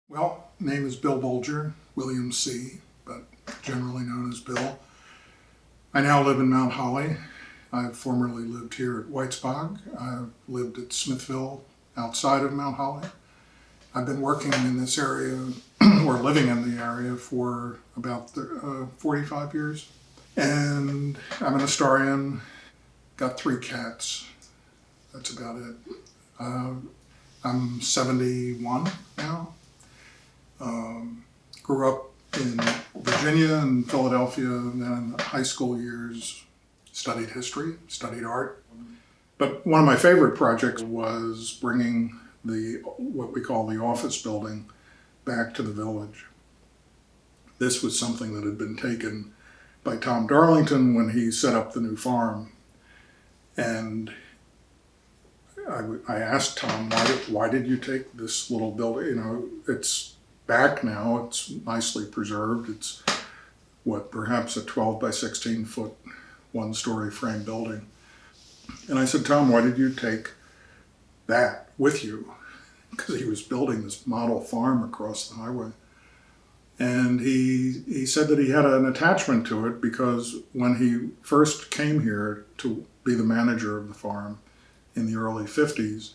Well, name is Bill Bolger, William C., but generally known as Bill. I now live in Mount Holly. I've formerly lived here at Whitesbog. I've lived at Smithville outside of Mount Holly. I've been working in this area, or living in the area, for about 45 years. And I'm an historian, got 3 cats. That's about it. I'm 71 now. Grew up in Virginia and Philadelphia, and then in the high school years studied history, studied art. But one of my favorite projects was bringing what we call the office building back to the village. This was something that had been taken by Tom Darlington when he set up the new farm. And I asked Tom, why did you take this little building? You know, it's back now, it's nicely preserved. It's perhaps a 12 by 16 foot, 1-story frame building. And I said, Tom, why did you take that with you? Because he was building this model farm across the highway. And he said that he had an attachment to it because when he first came here to be the manager of the farm in the early 50s,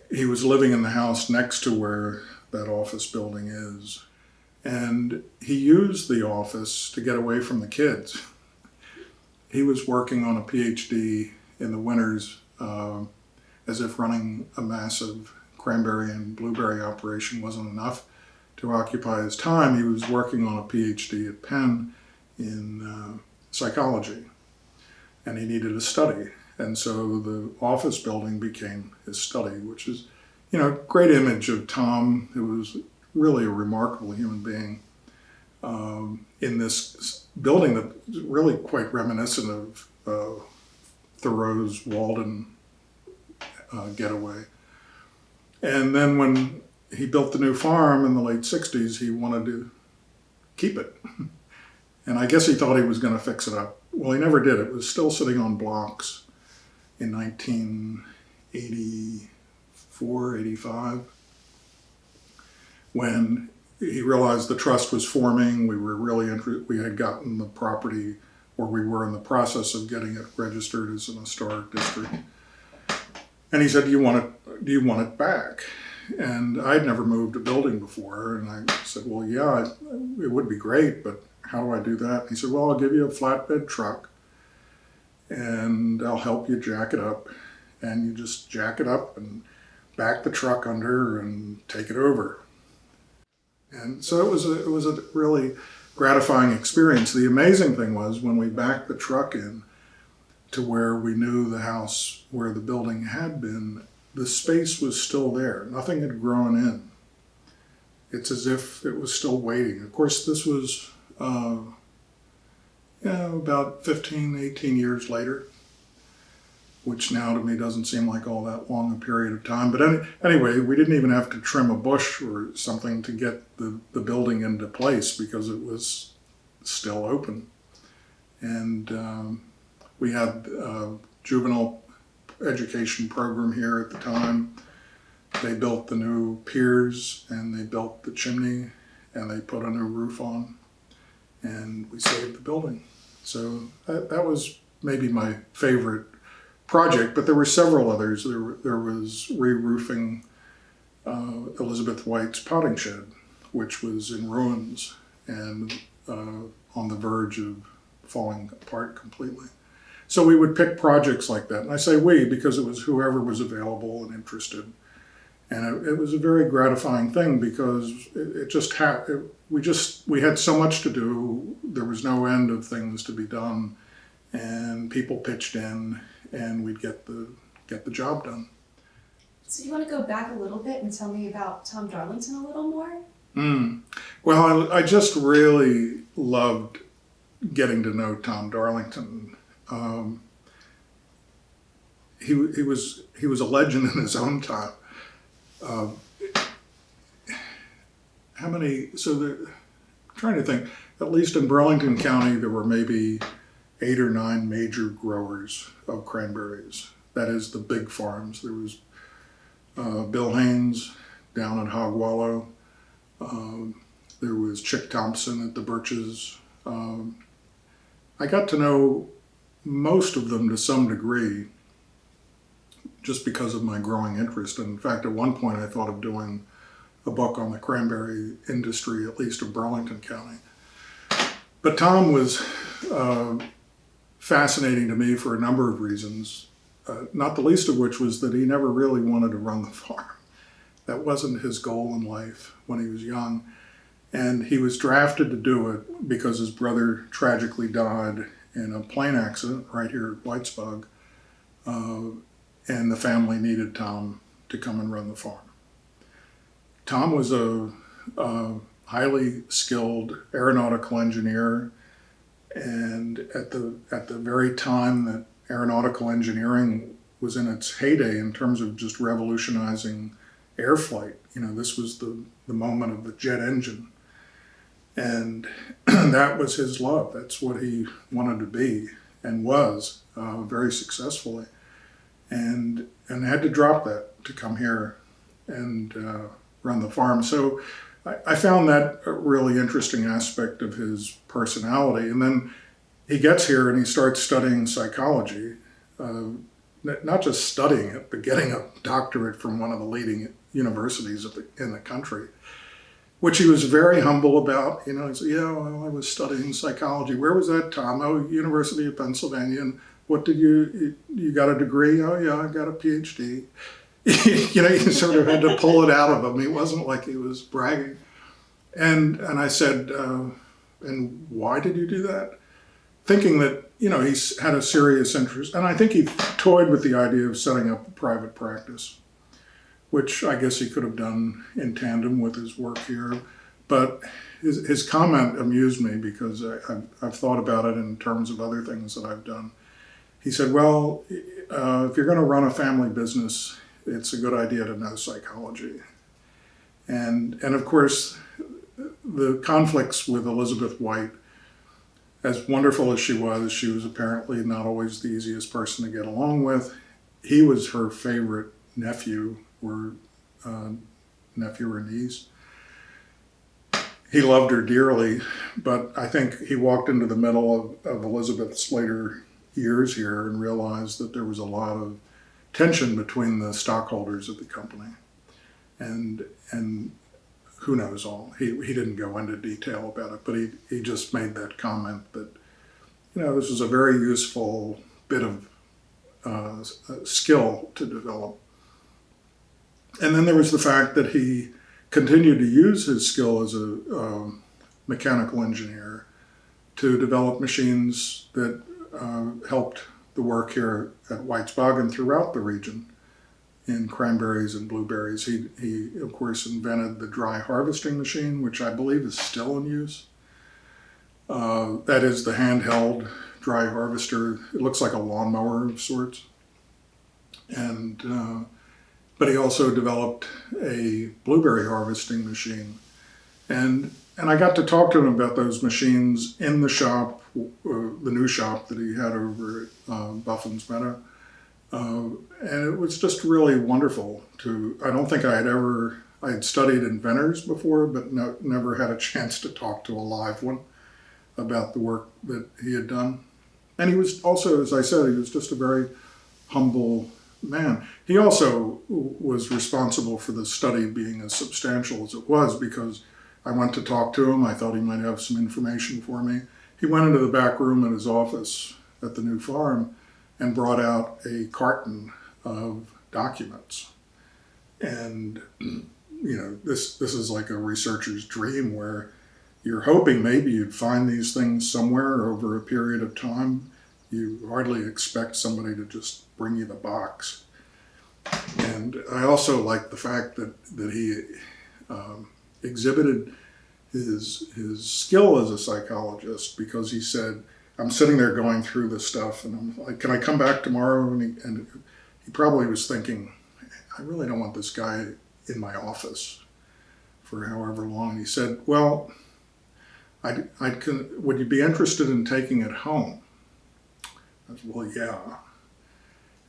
he was living in the house next to where that office building is. And he used the office to get away from the kids. He was working on a PhD in the winters, as if running a massive cranberry and blueberry operation wasn't enough to occupy his time. He was working on a PhD at Penn in psychology, and he needed a study. And so the office building became his study, which is, great image of Tom, who was really a remarkable human being, in this building that is really quite reminiscent of Thoreau's Walden getaway. And then when he built the new farm in the late 60s, he wanted to keep it. And I guess he thought he was going to fix it up. Well, he never did. It was still sitting on blocks in 1984, 85, when he realized the trust was forming. We were really we had gotten the property, or we were in the process of getting it registered as an historic district. And he said, do you want it back? And I'd never moved a building before, and I said, well, yeah, it would be great, but how do I do that? And he said, well, I'll give you a flatbed truck, and I'll help you jack it up. And you just jack it up and back the truck under and take it over. And so it was a really gratifying experience. The amazing thing was when we backed the truck in to where we knew the house where the building had been, the space was still there. Nothing had grown in. It's as if it was still waiting. Of course, this was about 15, 18 years later, which now to me doesn't seem like all that long a period of time. But anyway, we didn't even have to trim a bush or something to get the building into place because it was still open. And we had a juvenile education program here at the time. They built the new piers and they built the chimney and they put a new roof on, and we saved the building. So that was maybe my favorite project, but there were several others. There was re-roofing Elizabeth White's potting shed, which was in ruins and on the verge of falling apart completely. So we would pick projects like that. And I say we because it was whoever was available and interested. And it was a very gratifying thing because we had so much to do. There was no end of things to be done, and people pitched in, and we'd get the job done. So you want to go back a little bit and tell me about Tom Darlington a little more? Well, I just really loved getting to know Tom Darlington. He was a legend in his own time. I'm trying to think, at least in Burlington County, there were maybe 8 or 9 major growers of cranberries. That is the big farms. There was Bill Haynes down at Hog Wallow. There was Chick Thompson at the Birches. I got to know most of them to some degree just because of my growing interest. And in fact, at one point I thought of doing a book on the cranberry industry, at least of Burlington County. But Tom was fascinating to me for a number of reasons, not the least of which was that he never really wanted to run the farm. That wasn't his goal in life when he was young. And he was drafted to do it because his brother tragically died in a plane accident right here at Whitesbog. And the family needed Tom to come and run the farm. Tom was a highly skilled aeronautical engineer, and at the very time that aeronautical engineering was in its heyday in terms of just revolutionizing air flight, this was the moment of the jet engine. And that was his love. That's what he wanted to be and was very successfully. And had to drop that to come here and run the farm. So I found that a really interesting aspect of his personality. And then he gets here and he starts studying psychology, not just studying it, but getting a doctorate from one of the leading universities in the country, which he was very humble about. He said, yeah, well, I was studying psychology. Where was that, Tom? Oh, University of Pennsylvania. And what did you got a degree? Oh, yeah, I got a PhD. You sort of had to pull it out of him. It wasn't like he was bragging. And I said, and why did you do that? Thinking that, he's had a serious interest. And I think he toyed with the idea of setting up a private practice, which I guess he could have done in tandem with his work here. But his comment amused me because I've thought about it in terms of other things that I've done. He said, well, if you're going to run a family business, it's a good idea to know psychology. And of course, the conflicts with Elizabeth White, as wonderful as she was apparently not always the easiest person to get along with. He was her favorite nephew or niece. He loved her dearly, but I think he walked into the middle of Elizabeth's later years here and realized that there was a lot of tension between the stockholders of the company. And who knows all. He didn't go into detail about it, but he just made that comment that, this was a very useful bit of skill to develop. And then there was the fact that he continued to use his skill as a mechanical engineer to develop machines that helped the work here at Whitesbog and throughout the region in cranberries and blueberries. He of course invented the dry harvesting machine, which I believe is still in use. That is the handheld dry harvester. It looks like a lawnmower of sorts. And but he also developed a blueberry harvesting machine. And I got to talk to him about those machines in the shop, the new shop that he had over at Buffin's Meadow. And it was just really wonderful I don't think I had studied inventors before, but never had a chance to talk to a live one about the work that he had done. And he was also, as I said, he was just a very humble man. He also was responsible for the study being as substantial as it was because I went to talk to him. I thought he might have some information for me. He went into the back room at his office at the new farm and brought out a carton of documents. And, this is like a researcher's dream where you're hoping maybe you'd find these things somewhere over a period of time. You hardly expect somebody to just bring you the box. And I also like the fact that he exhibited his skill as a psychologist, because he said, I'm sitting there going through this stuff and I'm like, can I come back tomorrow? And he probably was thinking, I really don't want this guy in my office for however long. And he said, well, would you be interested in taking it home? I said, well, yeah.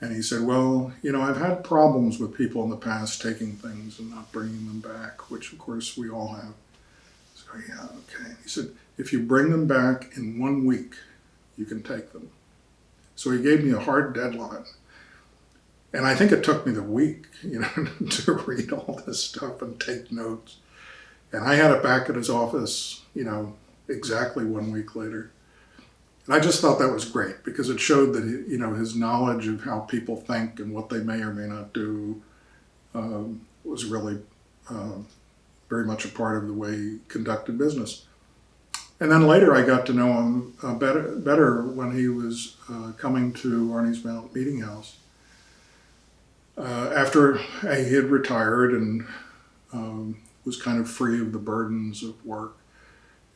And he said, well, I've had problems with people in the past taking things and not bringing them back, which of course we all have. So, yeah, okay. He said, if you bring them back in 1 week, you can take them. So he gave me a hard deadline. And I think it took me the week, to read all this stuff and take notes. And I had it back at his office, exactly 1 week later. And I just thought that was great because it showed that, his knowledge of how people think and what they may or may not do was really very much a part of the way he conducted business. And then later I got to know him better when he was coming to Arnie's Mount Meeting House. After he had retired and was kind of free of the burdens of work.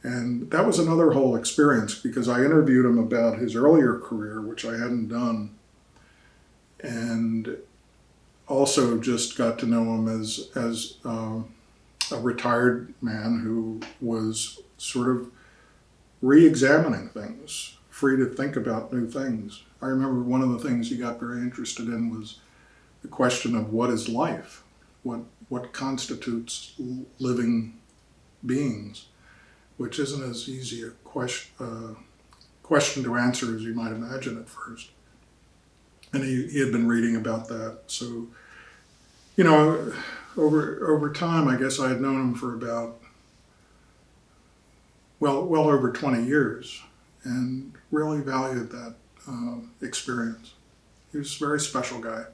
And that was another whole experience because I interviewed him about his earlier career, which I hadn't done, and also just got to know him as a retired man who was sort of re-examining things, free to think about new things. I remember one of the things he got very interested in was the question of what is life, what constitutes living beings, which isn't as easy a question to answer as you might imagine at first. And he had been reading about that. So, over time, I guess I had known him for about, well over 20 years and really valued that experience. He was a very special guy.